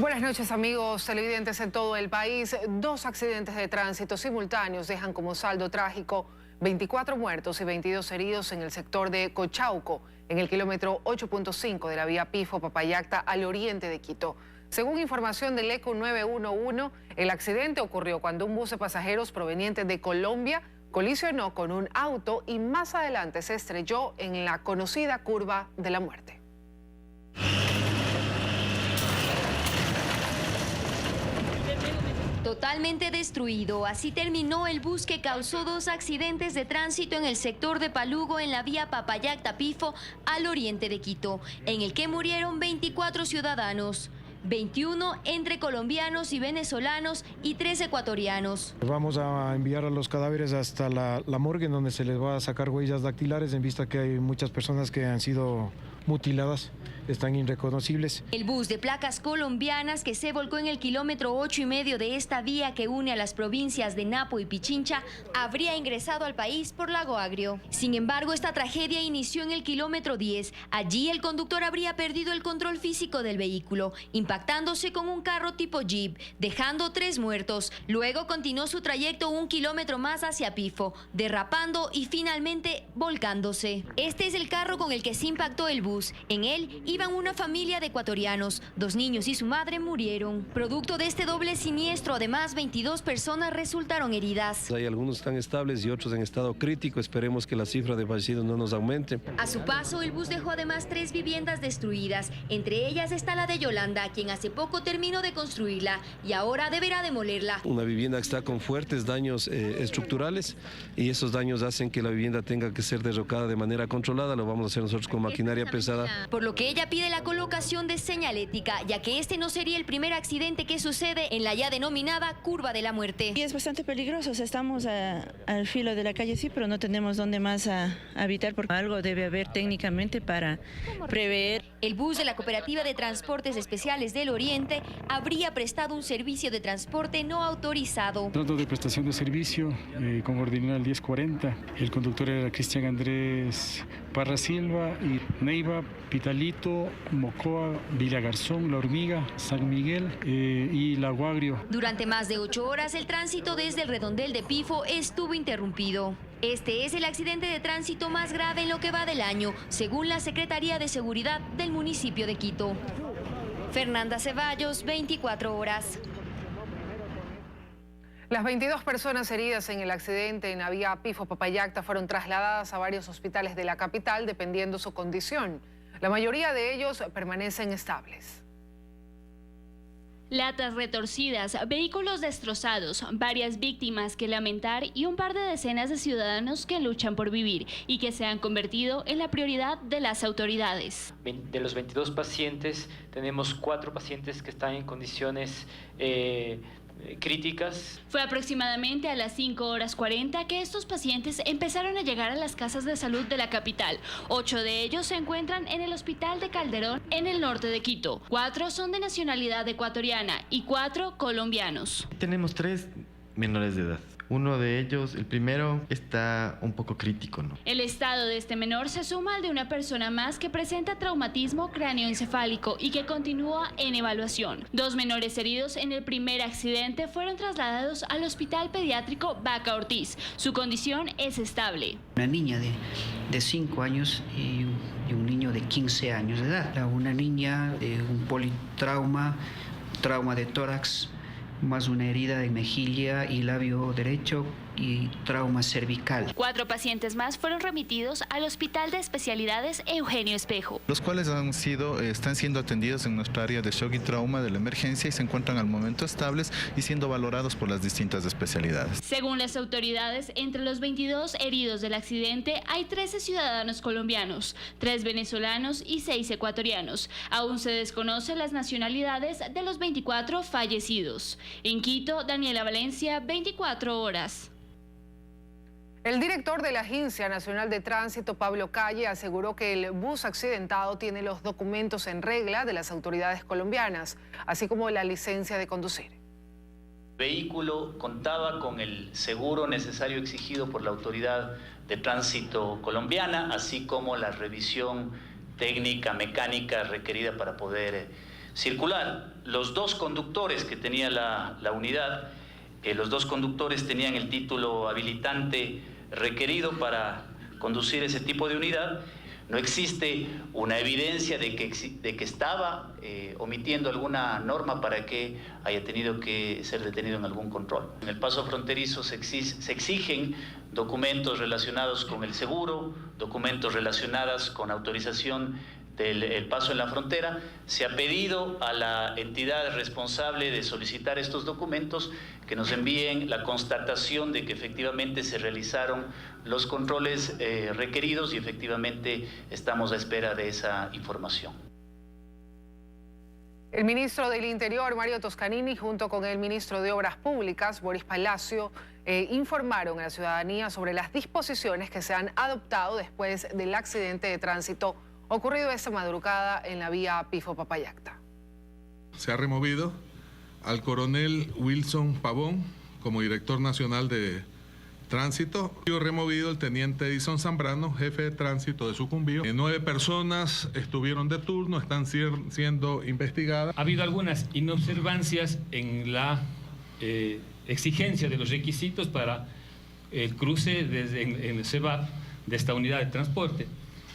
Buenas noches, amigos televidentes en todo el país. 2 accidentes de tránsito simultáneos dejan como saldo trágico 24 muertos y 22 heridos en el sector de Cochauco, en el kilómetro 8.5 de la vía Pifo-Papayacta al oriente de Quito. Según información del ECO 911, el accidente ocurrió cuando un bus de pasajeros proveniente de Colombia colisionó con un auto y más adelante se estrelló en la conocida curva de la muerte. Totalmente destruido, así terminó el bus que causó 2 accidentes de tránsito en el sector de Palugo en la vía Papayacta-Pifo al oriente de Quito, en el que murieron 24 ciudadanos. 21 entre colombianos y venezolanos y 3 ecuatorianos. Vamos a enviar a los cadáveres hasta la morgue, en donde se les va a sacar huellas dactilares, en vista que hay muchas personas que han sido mutiladas, están irreconocibles. El bus de placas colombianas que se volcó en el kilómetro 8,5 de esta vía que une a las provincias de Napo y Pichincha habría ingresado al país por Lago Agrio. Sin embargo, esta tragedia inició en el kilómetro 10. Allí el conductor habría perdido el control físico del vehículo, impactándose con un carro tipo Jeep, dejando 3 muertos. Luego continuó su trayecto 1 kilómetro más hacia Pifo, derrapando y finalmente volcándose. Este es el carro con el que se impactó el bus. En él iban una familia de ecuatorianos, 2 niños y su madre murieron. Producto de este doble siniestro, además, 22 personas resultaron heridas. Hay algunos están estables y otros en estado crítico. Esperemos que la cifra de fallecidos no nos aumente. A su paso, el bus dejó además 3 viviendas destruidas. Entre ellas está la de Yolanda, quien hace poco terminó de construirla y ahora deberá demolerla. Una vivienda que está con fuertes daños estructurales, y esos daños hacen que la vivienda tenga que ser derrocada de manera controlada. Lo vamos a hacer nosotros con maquinaria pesada. Por lo que ella pide la colocación de señalética, ya que este no sería el primer accidente que sucede en la ya denominada curva de la muerte. Y es bastante peligroso, o sea, estamos al filo de la calle, sí, pero no tenemos dónde más habitar, porque algo debe haber técnicamente para prever. El bus de la Cooperativa de Transportes Especiales del Oriente habría prestado un servicio de transporte no autorizado. Trato de prestación de servicio con ordinal 1040. El conductor era Cristian Andrés Parra Silva y Neiva, Pitalito, Mocoa, Villagarzón, La Hormiga, San Miguel y Lago Agrio. Durante más de 8 horas el tránsito desde el redondel de Pifo estuvo interrumpido. Este es el accidente de tránsito más grave en lo que va del año, según la Secretaría de Seguridad del municipio de Quito. Fernanda Ceballos, 24 horas. Las 22 personas heridas en el accidente en la vía Pifo-Papayacta fueron trasladadas a varios hospitales de la capital dependiendo su condición. La mayoría de ellos permanecen estables. Latas retorcidas, vehículos destrozados, varias víctimas que lamentar y un par de decenas de ciudadanos que luchan por vivir y que se han convertido en la prioridad de las autoridades. De los 22 pacientes, tenemos 4 pacientes que están en condiciones críticas. Fue aproximadamente a las 5:40 que estos pacientes empezaron a llegar a las casas de salud de la capital. 8 de ellos se encuentran en el hospital de Calderón, en el norte de Quito. 4 son de nacionalidad ecuatoriana y 4 colombianos. Tenemos 3 menores de edad. Uno de ellos, el primero, está un poco crítico, ¿no? El estado de este menor se suma al de una persona más que presenta traumatismo cráneoencefálico y que continúa en evaluación. 2 menores heridos en el primer accidente fueron trasladados al Hospital Pediátrico Vaca Ortiz. Su condición es estable. Una niña de 5 años y un niño de 15 años de edad. Una niña de un politrauma, trauma de tórax, más una herida de mejilla y labio derecho y trauma cervical. 4 pacientes más fueron remitidos al Hospital de Especialidades Eugenio Espejo. Los cuales están siendo atendidos en nuestra área de shock y trauma de la emergencia y se encuentran al momento estables y siendo valorados por las distintas especialidades. Según las autoridades, entre los 22 heridos del accidente hay 13 ciudadanos colombianos, 3 venezolanos y 6 ecuatorianos. Aún se desconocen las nacionalidades de los 24 fallecidos. En Quito, Daniela Valencia, 24 horas. El director de la Agencia Nacional de Tránsito, Pablo Calle, aseguró que el bus accidentado tiene los documentos en regla de las autoridades colombianas, así como la licencia de conducir. El vehículo contaba con el seguro necesario exigido por la Autoridad de Tránsito colombiana, así como la revisión técnica, mecánica requerida para poder circular. los dos conductores que tenía la unidad, los dos conductores tenían el título habilitante requerido para conducir ese tipo de unidad. No existe una evidencia de que estaba omitiendo alguna norma para que haya tenido que ser detenido en algún control. En el paso fronterizo se exigen documentos relacionados con el seguro, documentos relacionados con autorización del paso en la frontera. Se ha pedido a la entidad responsable de solicitar estos documentos que nos envíen la constatación de que efectivamente se realizaron los controles requeridos y efectivamente estamos a espera de esa información. El ministro del Interior, Mario Toscanini, junto con el ministro de Obras Públicas, Boris Palacio, informaron a la ciudadanía sobre las disposiciones que se han adoptado después del accidente de tránsito ocurrido esta madrugada en la vía Pifo-Papayacta. Se ha removido al coronel Wilson Pavón como director nacional de tránsito. Ha removido el teniente Edison Zambrano, jefe de tránsito de Sucumbío. 9 personas estuvieron de turno, están siendo investigadas. Ha habido algunas inobservancias en la exigencia de los requisitos para el cruce desde en el CEBAP de esta unidad de transporte.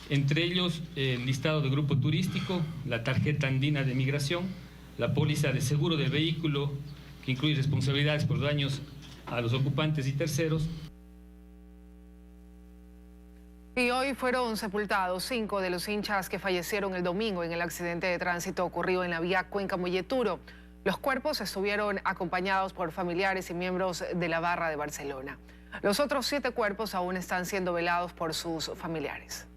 Entre ellos el listado de grupo turístico, la tarjeta andina de migración, la póliza de seguro del vehículo, que incluye responsabilidades por daños a los ocupantes y terceros. Y hoy fueron sepultados 5 de los hinchas que fallecieron el domingo en el accidente de tránsito ocurrido en la vía Cuenca-Molleturo. Los cuerpos estuvieron acompañados por familiares y miembros de la Barra de Barcelona. Los otros 7 cuerpos aún están siendo velados por sus familiares.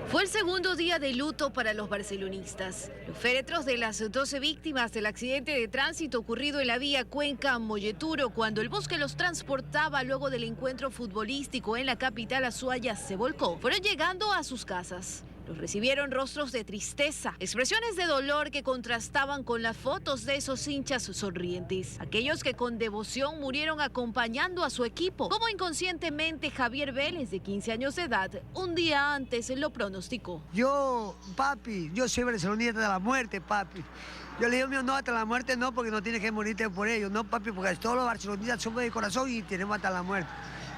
Fue el segundo día de luto para los barcelonistas. Los féretros de las 12 víctimas del accidente de tránsito ocurrido en la vía Cuenca-Molleturo, cuando el bus que los transportaba luego del encuentro futbolístico en la capital Azuaya se volcó, fueron llegando a sus casas. Los recibieron rostros de tristeza, expresiones de dolor que contrastaban con las fotos de esos hinchas sonrientes. Aquellos que con devoción murieron acompañando a su equipo, como inconscientemente Javier Vélez, de 15 años de edad, un día antes lo pronosticó. Yo, papi, yo soy barcelonista de la muerte, papi. Yo le digo, no, hasta la muerte no, porque no tienes que morirte por ellos, no, papi, porque todos los barcelonistas somos de corazón y tenemos hasta la muerte.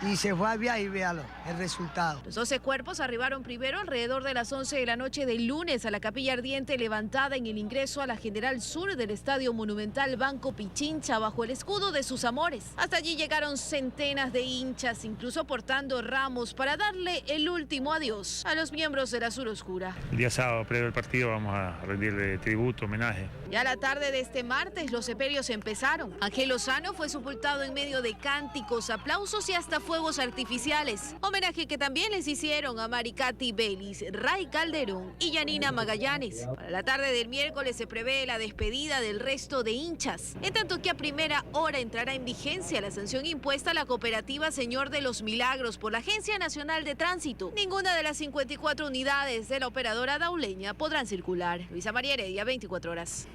Y se fue al viaje y véalo, el resultado. Los 12 cuerpos arribaron primero alrededor de las 11 de la noche del lunes a la capilla ardiente levantada en el ingreso a la General Sur del Estadio Monumental Banco Pichincha bajo el escudo de sus amores. Hasta allí llegaron centenas de hinchas, incluso portando ramos para darle el último adiós a los miembros de la Sur Oscura. El día sábado, previo al partido, vamos a rendirle tributo, homenaje. Ya a la tarde de este martes los sepelios empezaron. Ángel Lozano fue sepultado en medio de cánticos, aplausos y hasta fuegos artificiales. Homenaje que también les hicieron a Maricati Vélez, Ray Calderón y Yanina Magallanes. Para la tarde del miércoles se prevé la despedida del resto de hinchas, en tanto que a primera hora entrará en vigencia la sanción impuesta a la cooperativa Señor de los Milagros por la Agencia Nacional de Tránsito. Ninguna de las 54 unidades de la operadora dauleña podrán circular. Luisa María Heredia, 24 horas.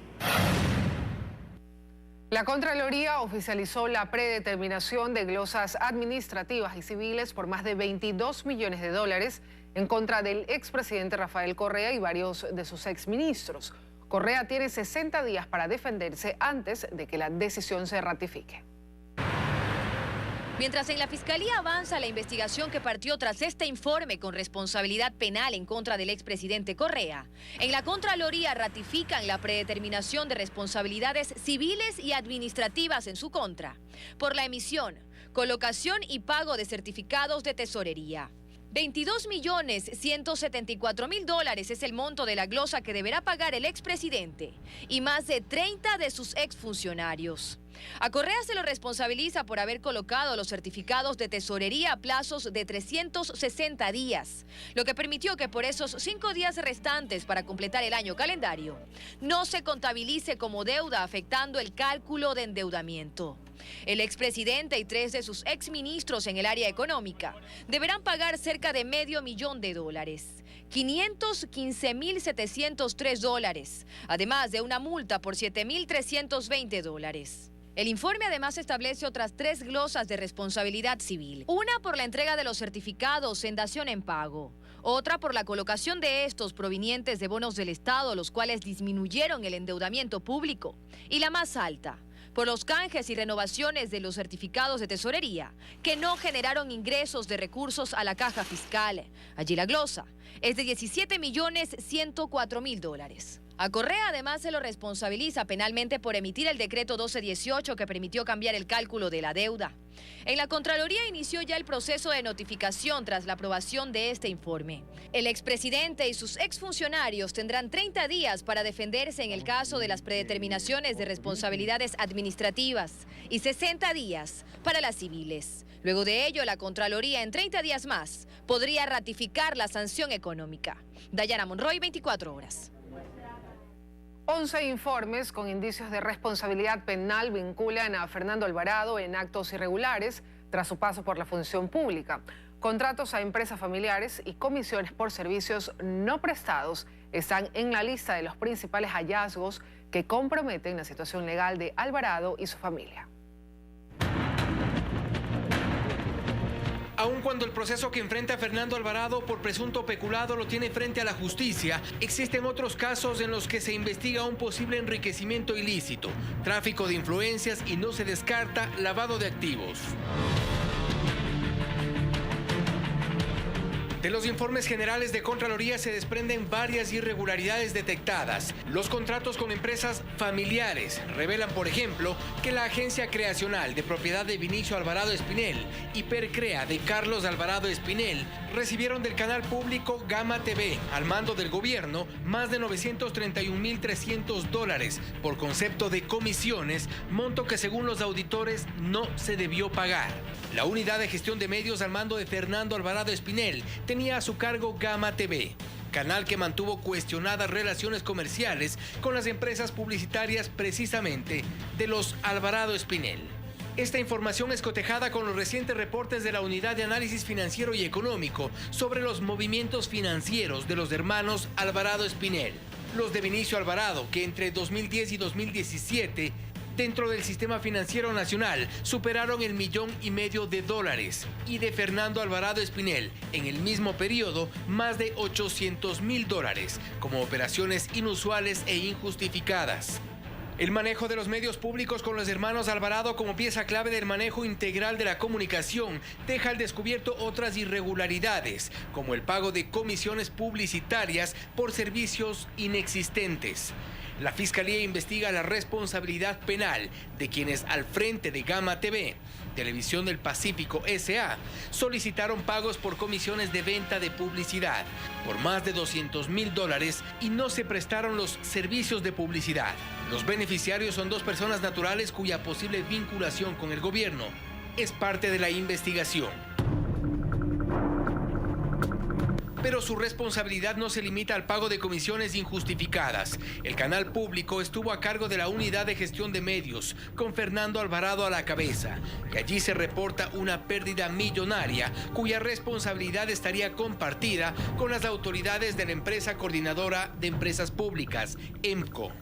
La Contraloría oficializó la predeterminación de glosas administrativas y civiles por más de 22 millones de dólares en contra del expresidente Rafael Correa y varios de sus exministros. Correa tiene 60 días para defenderse antes de que la decisión se ratifique. Mientras en la Fiscalía avanza la investigación que partió tras este informe con responsabilidad penal en contra del expresidente Correa, en la Contraloría ratifican la predeterminación de responsabilidades civiles y administrativas en su contra, por la emisión, colocación y pago de certificados de tesorería. 22.174.000 dólares es el monto de la glosa que deberá pagar el expresidente y más de 30 de sus exfuncionarios. A Correa se lo responsabiliza por haber colocado los certificados de tesorería a plazos de 360 días, lo que permitió que por esos 5 días restantes para completar el año calendario no se contabilice como deuda, afectando el cálculo de endeudamiento. El expresidente y 3 de sus exministros en el área económica deberán pagar cerca de $500,000, 515.703 dólares, además de una multa por $7.320. El informe además establece otras 3 glosas de responsabilidad civil. Una por la entrega de los certificados en dación en pago, Otra por la colocación de estos provenientes de bonos del Estado, los cuales disminuyeron el endeudamiento público. Y la más alta, por los canjes y renovaciones de los certificados de tesorería, que no generaron ingresos de recursos a la caja fiscal. Allí la glosa es de $17.104.000. A Correa además se lo responsabiliza penalmente por emitir el decreto 1218 que permitió cambiar el cálculo de la deuda. En la Contraloría inició ya el proceso de notificación tras la aprobación de este informe. El expresidente y sus exfuncionarios tendrán 30 días para defenderse en el caso de las predeterminaciones de responsabilidades administrativas y 60 días para las civiles. Luego de ello, la Contraloría en 30 días más podría ratificar la sanción económica. Dayana Monroy, 24 horas. 11 informes con indicios de responsabilidad penal vinculan a Fernando Alvarado en actos irregulares tras su paso por la función pública. Contratos a empresas familiares y comisiones por servicios no prestados están en la lista de los principales hallazgos que comprometen la situación legal de Alvarado y su familia. Aun cuando el proceso que enfrenta a Fernando Alvarado por presunto peculado lo tiene frente a la justicia, existen otros casos en los que se investiga un posible enriquecimiento ilícito, tráfico de influencias y no se descarta lavado de activos. De los informes generales de Contraloría se desprenden varias irregularidades detectadas. Los contratos con empresas familiares revelan, por ejemplo, que la agencia creacional de propiedad de Vinicio Alvarado Espinel y Percrea de Carlos Alvarado Espinel recibieron del canal público Gama TV, al mando del gobierno, más de $931.300 por concepto de comisiones, monto que según los auditores no se debió pagar. La unidad de gestión de medios al mando de Fernando Alvarado Espinel tenía a su cargo Gama TV, canal que mantuvo cuestionadas relaciones comerciales con las empresas publicitarias precisamente de los Alvarado Espinel. Esta información es cotejada con los recientes reportes de la Unidad de Análisis Financiero y Económico sobre los movimientos financieros de los hermanos Alvarado Espinel. Los de Vinicio Alvarado, que entre 2010 y 2017 dentro del sistema financiero nacional superaron $1,5 millones de dólares, y de Fernando Alvarado Espinel en el mismo periodo más de $800.000 como operaciones inusuales e injustificadas. El manejo de los medios públicos con los hermanos Alvarado como pieza clave del manejo integral de la comunicación deja al descubierto otras irregularidades, como el pago de comisiones publicitarias por servicios inexistentes. La Fiscalía investiga la responsabilidad penal de quienes al frente de Gama TV, Televisión del Pacífico S.A., solicitaron pagos por comisiones de venta de publicidad por más de $200.000 y no se prestaron los servicios de publicidad. Los beneficiarios son 2 personas naturales cuya posible vinculación con el gobierno es parte de la investigación. Pero su responsabilidad no se limita al pago de comisiones injustificadas. El canal público estuvo a cargo de la unidad de gestión de medios, con Fernando Alvarado a la cabeza, y allí se reporta una pérdida millonaria, cuya responsabilidad estaría compartida con las autoridades de la empresa coordinadora de empresas públicas, EMCO.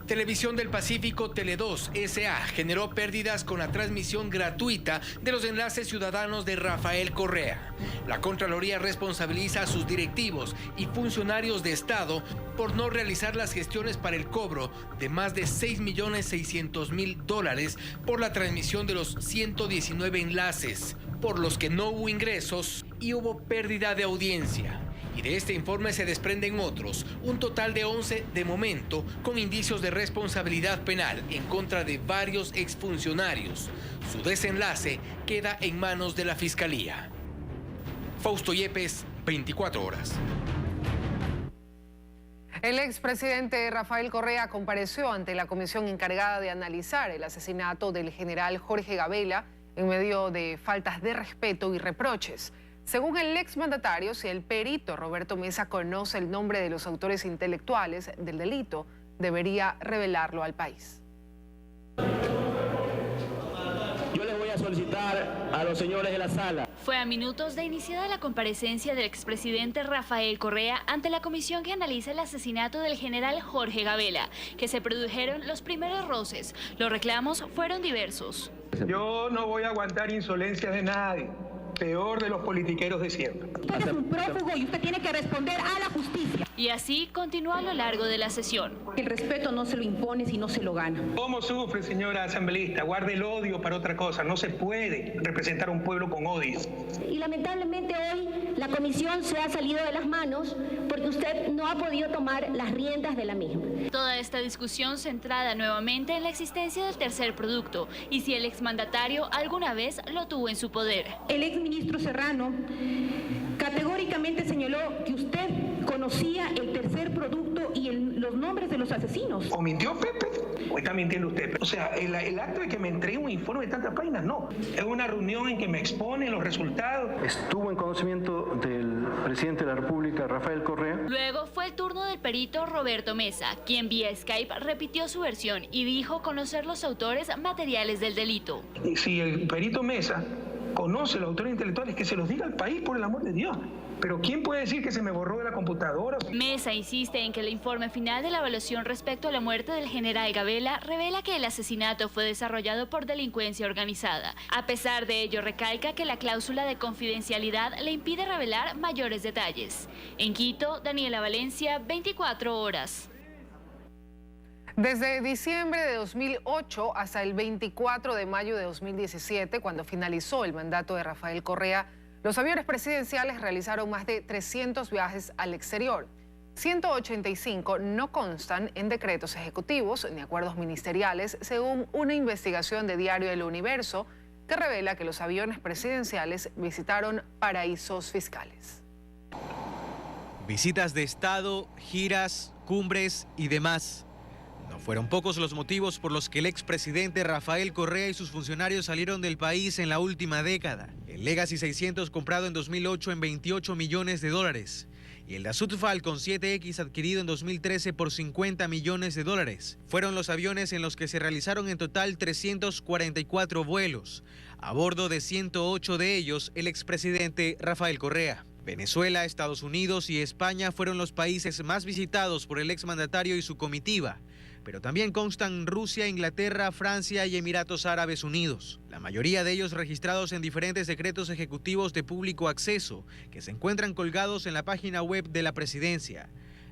Televisión del Pacífico Tele2 S.A. generó pérdidas con la transmisión gratuita de los enlaces ciudadanos de Rafael Correa. La Contraloría responsabiliza a sus directivos y funcionarios de Estado por no realizar las gestiones para el cobro de más de $6.600.000 por la transmisión de los 119 enlaces, por los que no hubo ingresos y hubo pérdida de audiencia. Y de este informe se desprenden otros, un total de 11 de momento, con indicios de responsabilidad penal en contra de varios exfuncionarios. Su desenlace queda en manos de la Fiscalía. Fausto Yepes, 24 horas. El expresidente Rafael Correa compareció ante la comisión encargada de analizar el asesinato del general Jorge Gabela en medio de faltas de respeto y reproches. Según el exmandatario, si el perito Roberto Mesa conoce el nombre de los autores intelectuales del delito, debería revelarlo al país. Yo les voy a solicitar a los señores de la sala. Fue a minutos de iniciada la comparecencia del expresidente Rafael Correa ante la comisión que analiza el asesinato del general Jorge Gabela, que se produjeron los primeros roces. Los reclamos fueron diversos. Yo no voy a aguantar insolencias de nadie. peor de los politiqueros de siempre. Usted es un prófugo y usted tiene que responder a la justicia. Y así continuó a lo largo de la sesión. El respeto no se lo impone, sino se lo gana. ¿Cómo sufre, señora asambleísta? Guarde el odio para otra cosa. No se puede representar a un pueblo con odio. Y lamentablemente hoy la comisión se ha salido de las manos porque usted no ha podido tomar las riendas de la misma. Toda esta discusión centrada nuevamente en la existencia del tercer producto y si el exmandatario alguna vez lo tuvo en su poder. El exministro Serrano categóricamente señaló que usted conocía el tercer producto y los nombres de los asesinos. ¿O mintió Pepe? ¿O está mintiendo usted? O sea, el acto de que me entregue un informe de tantas páginas, no. Es una reunión en que me expone los resultados. Estuvo en conocimiento del presidente de la República, Rafael Correa. Luego fue el turno del perito Roberto Mesa, quien vía Skype repitió su versión y dijo conocer los autores materiales del delito. Y si el perito Mesa conoce los autores intelectuales, que se los diga al país, por el amor de Dios. Pero ¿quién puede decir que se me borró de la computadora? Mesa insiste en que el informe final de la evaluación respecto a la muerte del general Gabela revela que el asesinato fue desarrollado por delincuencia organizada. A pesar de ello, recalca que la cláusula de confidencialidad le impide revelar mayores detalles. En Quito, Daniela Valencia, 24 horas. Desde diciembre de 2008 hasta el 24 de mayo de 2017, cuando finalizó el mandato de Rafael Correa, los aviones presidenciales realizaron más de 300 viajes al exterior. 185 no constan en decretos ejecutivos ni acuerdos ministeriales, según una investigación de Diario El Universo que revela que los aviones presidenciales visitaron paraísos fiscales. Visitas de Estado, giras, cumbres y demás. No fueron pocos los motivos por los que el expresidente Rafael Correa y sus funcionarios salieron del país en la última década. El Legacy 600 comprado en 2008 en $28 millones y el Dassault Falcon 7X adquirido en 2013 por $50 millones. Fueron los aviones en los que se realizaron en total 344 vuelos. A bordo de 108 de ellos, el expresidente Rafael Correa. Venezuela, Estados Unidos y España fueron los países más visitados por el exmandatario y su comitiva, pero también constan Rusia, Inglaterra, Francia y Emiratos Árabes Unidos. La mayoría de ellos registrados en diferentes decretos ejecutivos de público acceso que se encuentran colgados en la página web de la presidencia.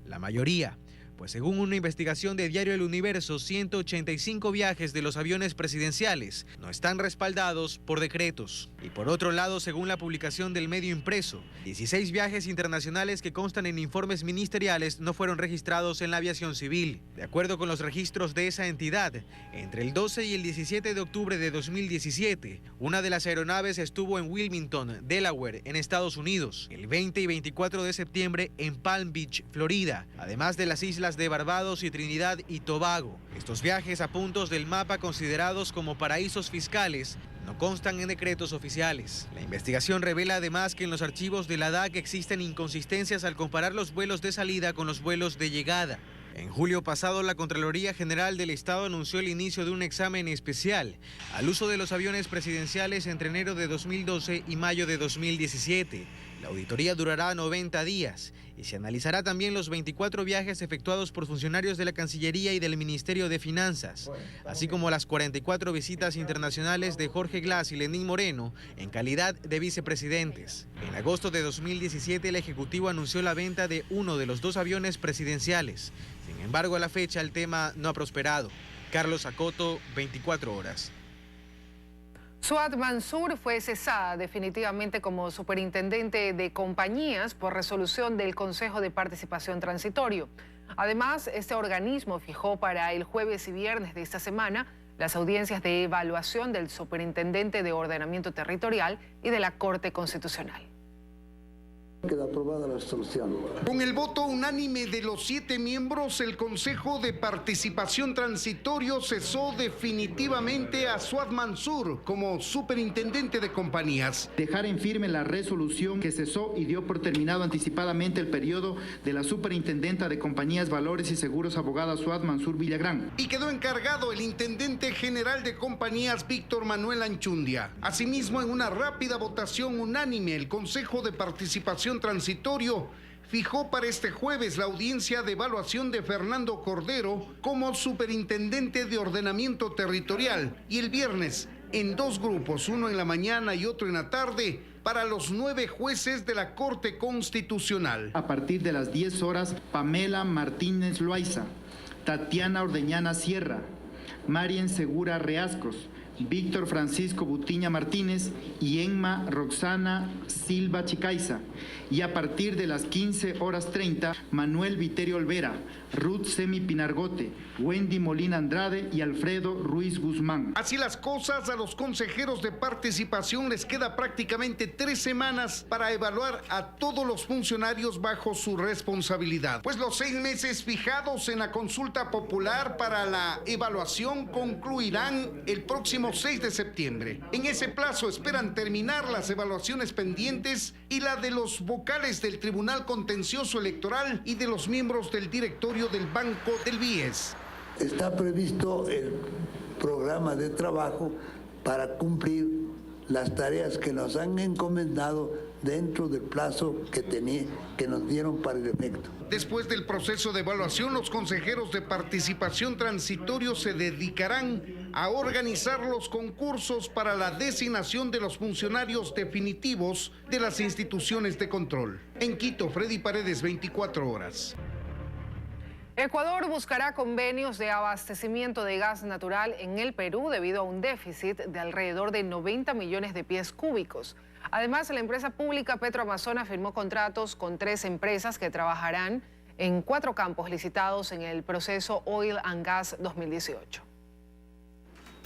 La mayoría, pues según una investigación de Diario El Universo, 185 viajes de los aviones presidenciales no están respaldados por decretos. Y por otro lado, según la publicación del medio impreso, 16 viajes internacionales que constan en informes ministeriales no fueron registrados en la aviación civil. De acuerdo con los registros de esa entidad, entre el 12 y el 17 de octubre de 2017, una de las aeronaves estuvo en Wilmington, Delaware, en Estados Unidos. El 20 y 24 de septiembre en Palm Beach, Florida, además de las islas de Barbados y Trinidad y Tobago. Estos viajes a puntos del mapa considerados como paraísos fiscales no constan en decretos oficiales. La investigación revela además que en los archivos de la DAC existen inconsistencias al comparar los vuelos de salida con los vuelos de llegada. En julio pasado, la Contraloría General del Estado anunció el inicio de un examen especial al uso de los aviones presidenciales entre enero de 2012 y mayo de 2017. La auditoría durará 90 días y se analizará también los 24 viajes efectuados por funcionarios de la Cancillería y del Ministerio de Finanzas, así como las 44 visitas internacionales de Jorge Glass y Lenín Moreno en calidad de vicepresidentes. En agosto de 2017, el Ejecutivo anunció la venta de uno de los 2 aviones presidenciales. Sin embargo, a la fecha el tema no ha prosperado. Carlos Acoto, 24 horas. Suad Mansour fue cesada definitivamente como superintendente de compañías por resolución del Consejo de Participación Transitorio. Además, este organismo fijó para el jueves y viernes de esta semana las audiencias de evaluación del superintendente de ordenamiento territorial y de la Corte Constitucional. Queda aprobada la resolución. Con el voto unánime de los 7 miembros, el Consejo de Participación Transitorio cesó definitivamente a Suad Mansour como superintendente de compañías. Dejar en firme la resolución que cesó y dio por terminado anticipadamente el periodo de la superintendenta de compañías, valores y seguros, abogada Suad Mansour Villagrán. Y quedó encargado el intendente general de compañías, Víctor Manuel Anchundia. Asimismo, en una rápida votación unánime, el Consejo de Participación Transitorio fijó para este jueves la audiencia de evaluación de Fernando Cordero como superintendente de ordenamiento territorial y el viernes, en 2 grupos, uno en la mañana y otro en la tarde, para los 9 jueces de la Corte Constitucional. A partir de las 10 horas, Pamela Martínez Loaiza, Tatiana Ordeñana Sierra, Marien Segura Reascos, Víctor Francisco Butiña Martínez y Emma Roxana Silva Chicaiza. Y a partir de las 15:30, Manuel Viterio Olvera, Ruth Semi Pinargote, Wendy Molina Andrade y Alfredo Ruiz Guzmán. Así las cosas, a los consejeros de participación les queda prácticamente 3 semanas para evaluar a todos los funcionarios bajo su responsabilidad. Pues los 6 meses fijados en la consulta popular para la evaluación concluirán el próximo 6 de septiembre. En ese plazo esperan terminar las evaluaciones pendientes y la de los vocales del Tribunal Contencioso Electoral y de los miembros del directorio del Banco del BIES. Está previsto el programa de trabajo para cumplir las tareas que nos han encomendado dentro del plazo que nos dieron para el efecto. Después del proceso de evaluación, los consejeros de participación transitorio se dedicarán a organizar los concursos para la designación de los funcionarios definitivos de las instituciones de control. En Quito, Freddy Paredes, 24 horas. Ecuador buscará convenios de abastecimiento de gas natural en el Perú debido a un déficit de alrededor de 90 millones de pies cúbicos. Además, la empresa pública Petroamazonas firmó contratos con 3 empresas que trabajarán en 4 campos licitados en el proceso Oil and Gas 2018.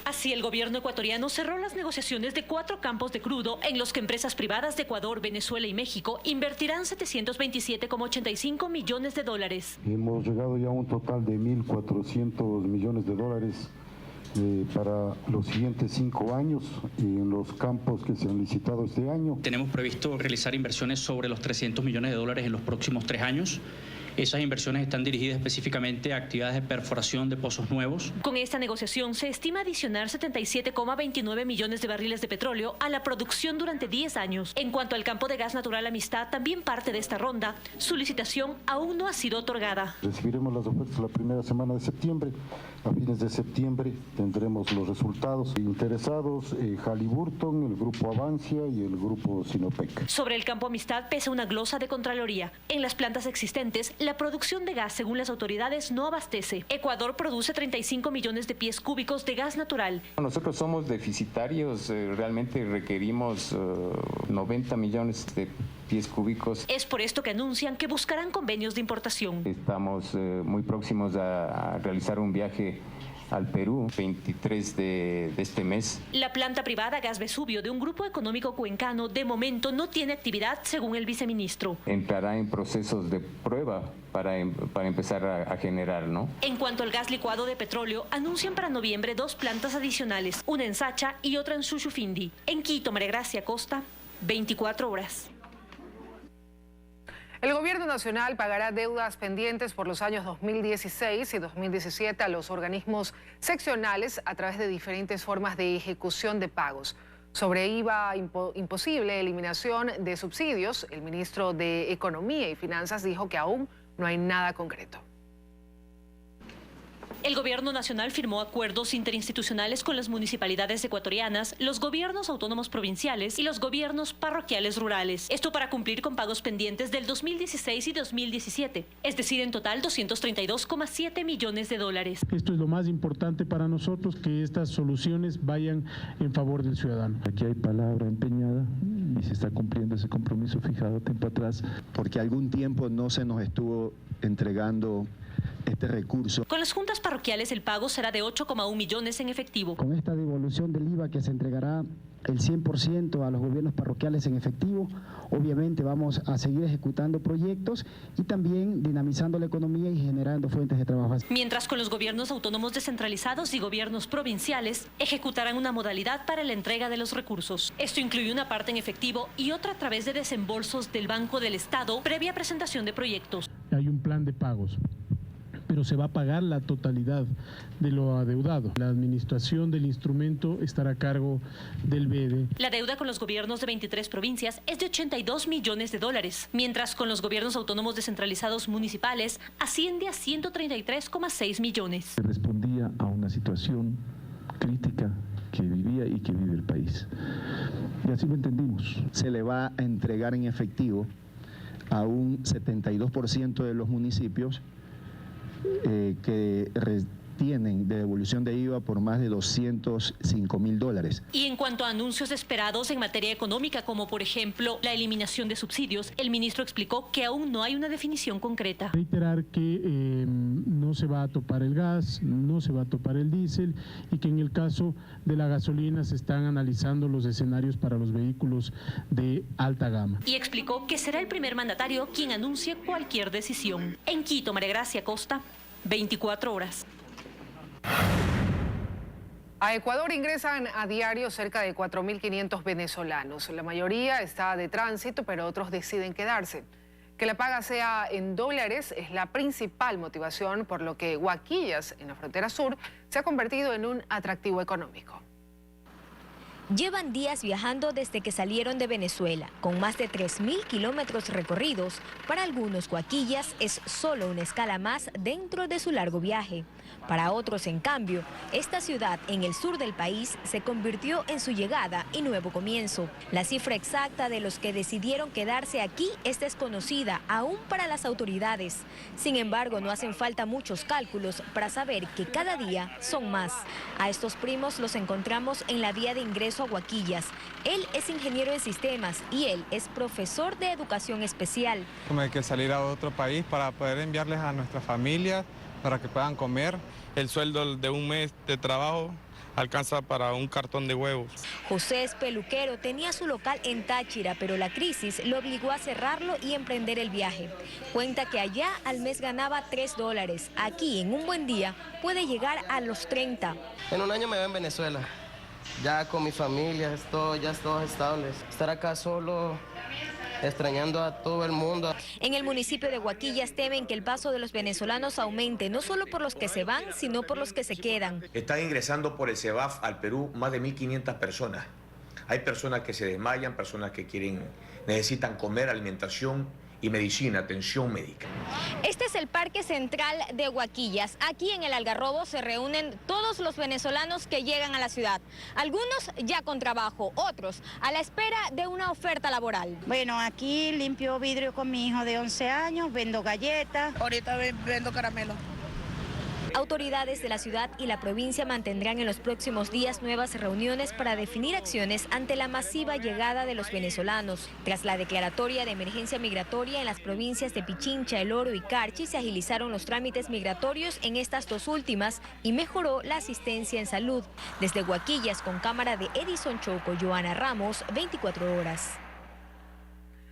Así, el gobierno ecuatoriano cerró las negociaciones de 4 campos de crudo en los que empresas privadas de Ecuador, Venezuela y México invertirán 727,85 millones de dólares. Hemos llegado ya a un total de 1.400 millones de dólares para los siguientes 5 años en los campos que se han licitado este año. Tenemos previsto realizar inversiones sobre los 300 millones de dólares en los próximos 3 años. Esas inversiones están dirigidas específicamente a actividades de perforación de pozos nuevos. Con esta negociación se estima adicionar 77,29 millones de barriles de petróleo a la producción durante 10 años. En cuanto al campo de gas natural Amistad, también parte de esta ronda, su licitación aún no ha sido otorgada. Recibiremos las ofertas la primera semana de septiembre. A fines de septiembre tendremos los resultados. Interesados, Halliburton, el Grupo Avancia y el Grupo Sinopec. Sobre el campo Amistad pesa una glosa de Contraloría. En las plantas existentes, la producción de gas, según las autoridades, no abastece. Ecuador produce 35 millones de pies cúbicos de gas natural. Nosotros somos deficitarios, realmente requerimos 90 millones de pies cúbicos. Es por esto que anuncian que buscarán convenios de importación. Estamos muy próximos a realizar un viaje al Perú, 23 de este mes. La planta privada Gas Vesubio de un grupo económico cuencano de momento no tiene actividad, según el viceministro. Entrará en procesos de prueba para empezar a generar, ¿no? En cuanto al gas licuado de petróleo, anuncian para noviembre 2 plantas adicionales, una en Sacha y otra en Sushufindi. En Quito, María Gracia Costa, 24 horas. El gobierno nacional pagará deudas pendientes por los años 2016 y 2017 a los organismos seccionales a través de diferentes formas de ejecución de pagos. Sobre IVA imposible, eliminación de subsidios, el ministro de Economía y Finanzas dijo que aún no hay nada concreto. El gobierno nacional firmó acuerdos interinstitucionales con las municipalidades ecuatorianas, los gobiernos autónomos provinciales y los gobiernos parroquiales rurales. Esto para cumplir con pagos pendientes del 2016 y 2017, es decir, en total 232,7 millones de dólares. Esto es lo más importante para nosotros, que estas soluciones vayan en favor del ciudadano. Aquí hay palabra empeñada y se está cumpliendo ese compromiso fijado tiempo atrás. Porque algún tiempo no se nos estuvo entregando este recurso. Con las juntas parroquiales el pago será de 8,1 millones en efectivo. Con esta devolución del IVA que se entregará el 100% a los gobiernos parroquiales en efectivo, obviamente vamos a seguir ejecutando proyectos y también dinamizando la economía y generando fuentes de trabajo. Mientras con los gobiernos autónomos descentralizados y gobiernos provinciales ejecutarán una modalidad para la entrega de los recursos. Esto incluye una parte en efectivo y otra a través de desembolsos del Banco del Estado previa presentación de proyectos. Hay un plan de pagos, pero se va a pagar la totalidad de lo adeudado. La administración del instrumento estará a cargo del BEDE. La deuda con los gobiernos de 23 provincias es de 82 millones de dólares, mientras con los gobiernos autónomos descentralizados municipales asciende a 133,6 millones. Respondía a una situación crítica que vivía y que vive el país. Y así lo entendimos. Se le va a entregar en efectivo a un 72% de los municipios que tienen de devolución de IVA por más de $205.000. Y en cuanto a anuncios esperados en materia económica, como por ejemplo la eliminación de subsidios, el ministro explicó que aún no hay una definición concreta. Reiterar que no se va a topar el gas, no se va a topar el diésel y que en el caso de la gasolina se están analizando los escenarios para los vehículos de alta gama. Y explicó que será el primer mandatario quien anuncie cualquier decisión. En Quito, María Gracia Costa, 24 horas. A Ecuador ingresan a diario cerca de 4.500 venezolanos. La mayoría está de tránsito, pero otros deciden quedarse. Que la paga sea en dólares es la principal motivación, por lo que Huaquillas, en la frontera sur, se ha convertido en un atractivo económico. Llevan días viajando desde que salieron de Venezuela. Con más de 3.000 kilómetros recorridos, para algunos Huaquillas es solo una escala más dentro de su largo viaje. Para otros, en cambio, esta ciudad en el sur del país se convirtió en su llegada y nuevo comienzo. La cifra exacta de los que decidieron quedarse aquí es desconocida aún para las autoridades. Sin embargo, no hacen falta muchos cálculos para saber que cada día son más. A estos primos los encontramos en la vía de ingreso a Huaquillas. Él es ingeniero en sistemas y él es profesor de educación especial. Hay que salir a otro país para poder enviarles a nuestra familia, para que puedan comer. El sueldo de un mes de trabajo alcanza para un cartón de huevos. José es peluquero, tenía su local en Táchira, pero la crisis lo obligó a cerrarlo y emprender el viaje. Cuenta que allá al mes ganaba $3. Aquí, en un buen día, puede llegar a los 30. En un año me veo en Venezuela, ya con mi familia, ya es todo estable. Estar acá solo, extrañando a todo el mundo. En el municipio de Huaquillas temen que el paso de los venezolanos aumente, no solo por los que se van, sino por los que se quedan. Están ingresando por el CEBAF al Perú más de 1.500 personas. Hay personas que se desmayan, personas que necesitan comer, alimentación y medicina, atención médica. Este es el Parque Central de Huaquillas. Aquí en el Algarrobo se reúnen todos los venezolanos que llegan a la ciudad. Algunos ya con trabajo, otros a la espera de una oferta laboral. Bueno, aquí limpio vidrio con mi hijo de 11 años, vendo galletas. Ahorita vendo caramelo. Autoridades de la ciudad y la provincia mantendrán en los próximos días nuevas reuniones para definir acciones ante la masiva llegada de los venezolanos. Tras la declaratoria de emergencia migratoria en las provincias de Pichincha, El Oro y Carchi, se agilizaron los trámites migratorios en estas dos últimas y mejoró la asistencia en salud. Desde Huaquillas, con cámara de Edison Choco, Joana Ramos, 24 horas.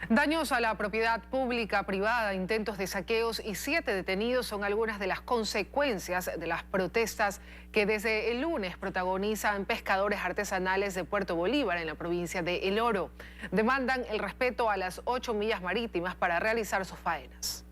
Daños a la propiedad pública, privada, intentos de saqueos y 7 detenidos son algunas de las consecuencias de las protestas que desde el lunes protagonizan pescadores artesanales de Puerto Bolívar en la provincia de El Oro. Demandan el respeto a las 8 millas marítimas para realizar sus faenas.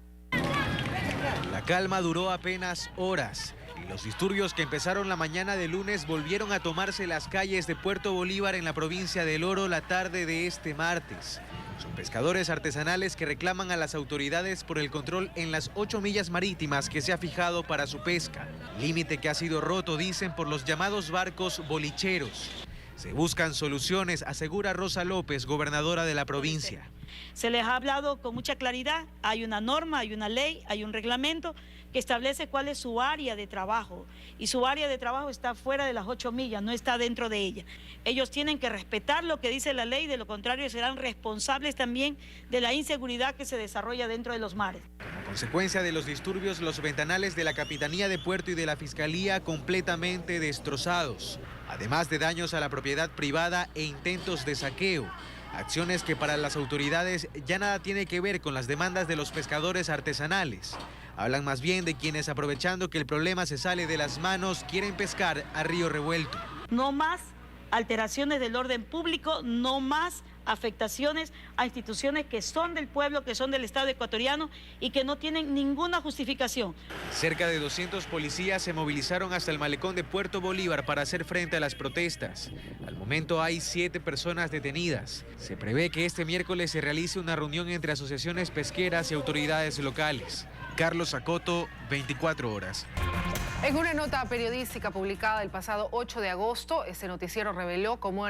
La calma duró apenas horas y los disturbios que empezaron la mañana de lunes volvieron a tomarse las calles de Puerto Bolívar en la provincia de El Oro la tarde de este martes. Son pescadores artesanales que reclaman a las autoridades por el control en las 8 millas marítimas que se ha fijado para su pesca. Límite que ha sido roto, dicen, por los llamados barcos bolicheros. Se buscan soluciones, asegura Rosa López, gobernadora de la provincia. Se les ha hablado con mucha claridad, hay una norma, hay una ley, hay un reglamento que establece cuál es su área de trabajo y su área de trabajo está fuera de las 8 millas, no está dentro de ella. Ellos tienen que respetar lo que dice la ley, de lo contrario serán responsables también de la inseguridad que se desarrolla dentro de los mares. Como consecuencia de los disturbios, los ventanales de la Capitanía de Puerto y de la Fiscalía completamente destrozados, además de daños a la propiedad privada e intentos de saqueo. Acciones que para las autoridades ya nada tiene que ver con las demandas de los pescadores artesanales. Hablan más bien de quienes, aprovechando que el problema se sale de las manos, quieren pescar a río revuelto. No más alteraciones del orden público, no más afectaciones a instituciones que son del pueblo, que son del Estado ecuatoriano y que no tienen ninguna justificación. Cerca de 200 policías se movilizaron hasta el malecón de Puerto Bolívar para hacer frente a las protestas. Al momento hay 7 personas detenidas. Se prevé que este miércoles se realice una reunión entre asociaciones pesqueras y autoridades locales. Carlos Acoto, 24 horas. En una nota periodística publicada el pasado 8 de agosto, este noticiero reveló cómo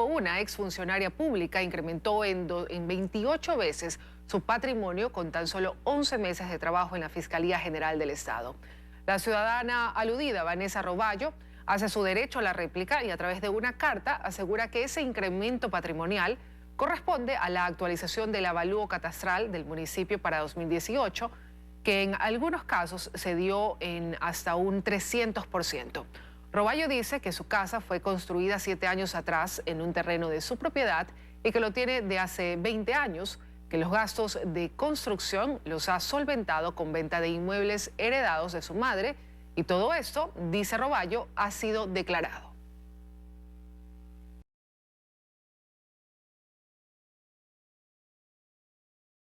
una exfuncionaria pública incrementó en 28 veces su patrimonio con tan solo 11 meses de trabajo en la Fiscalía General del Estado. La ciudadana aludida, Vanessa Roballo, hace su derecho a la réplica y a través de una carta asegura que ese incremento patrimonial corresponde a la actualización del avalúo catastral del municipio para 2018, que en algunos casos se dio en hasta un 300%. Roballo dice que su casa fue construida 7 años atrás en un terreno de su propiedad y que lo tiene de hace 20 años, que los gastos de construcción los ha solventado con venta de inmuebles heredados de su madre y todo esto, dice Roballo, ha sido declarado.